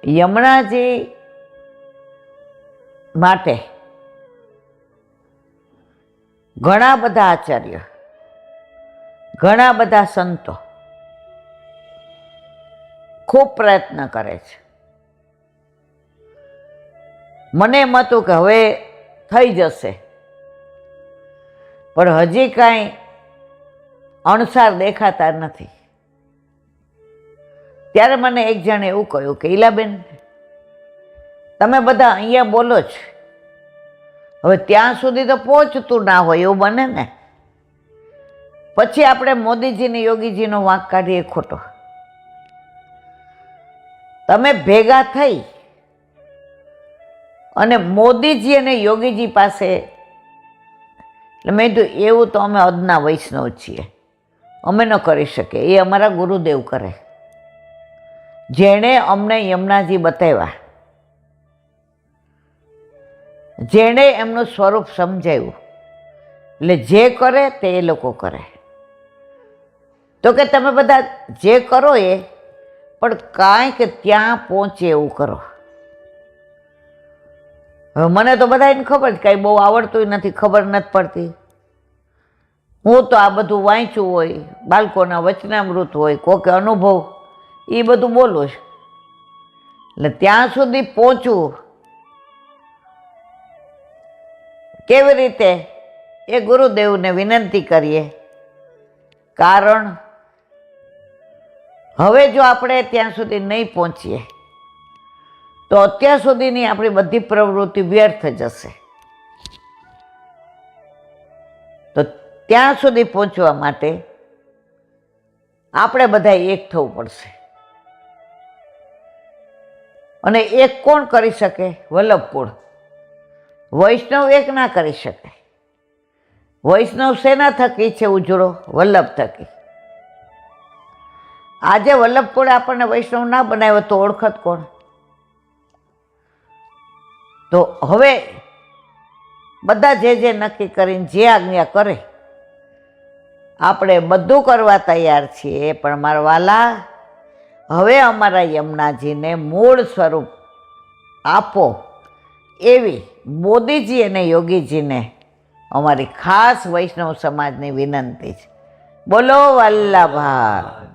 યમુનાજી માટે ઘણા બધા આચાર્ય, ઘણા બધા સંતો ખૂબ પ્રયત્ન કરે છે. મને એમ હતું કે હવે થઈ જશે, પણ હજી કાંઈ અણસાર દેખાતા નથી. ત્યારે મને એક જણે એવું કહ્યું કે ઈલાબેન, તમે બધા અહીંયા બોલો છો, હવે ત્યાં સુધી તો પહોંચતું ના હોય એવું બને ને. પછી આપણે મોદીજીને યોગીજીનો વાંક કાઢીએ ખોટો. તમે ભેગા થઈ અને મોદીજી અને યોગીજી પાસે, એટલે મેં કીધું એવું તો અમે અદના વૈષ્ણવ છીએ, અમે ન કરી શકીએ, એ અમારા ગુરુદેવ કરે, જેણે અમને યમુનાજી બતાવ્યા, જેણે એમનું સ્વરૂપ સમજાવ્યું. એટલે જે કરે તે એ લોકો કરે. તો કે તમે બધા જે કરો એ, પણ કાંઈક ત્યાં પહોંચે એવું કરો. હવે મને તો બધાને ખબર છે, કાંઈ બહુ આવડતું નથી, ખબર નથી પડતી. હું તો આ બધું વાંચ્યું હોય, બાળકોના વચનામૃત હોય, કોકે અનુભવ, એ બધું બોલું છું. એટલે ત્યાં સુધી પહોંચવું કેવી રીતે એ ગુરુદેવને વિનંતી કરીએ. કારણ હવે જો આપણે ત્યાં સુધી નહીં પહોંચીએ તો અત્યાર સુધીની આપણી બધી પ્રવૃત્તિ વ્યર્થ જશે. તો ત્યાં સુધી પહોંચવા માટે આપણે બધા એક થવું પડશે. અને એક કોણ કરી શકે? વલ્લભકુળ. વૈષ્ણવ એક ના કરી શકે. વૈષ્ણવ શેના થકી છે ઉજળો? વલ્લભ થકી. આજે વલ્લભકુળે આપણને વૈષ્ણવ ના બનાવ્યો તો ઓળખત કોણ? તો હવે બધા જે નક્કી કરીને જે આજ્ઞા કરે, આપણે બધું કરવા તૈયાર છીએ. પણ મારા વાલા, હવે અમારા યમુનાજીને મૂળ સ્વરૂપ આપો, એવી મોદીજી અને યોગીજીને અમારી ખાસ વૈષ્ણવ સમાજની વિનંતી છે. બોલો વલ્લભા.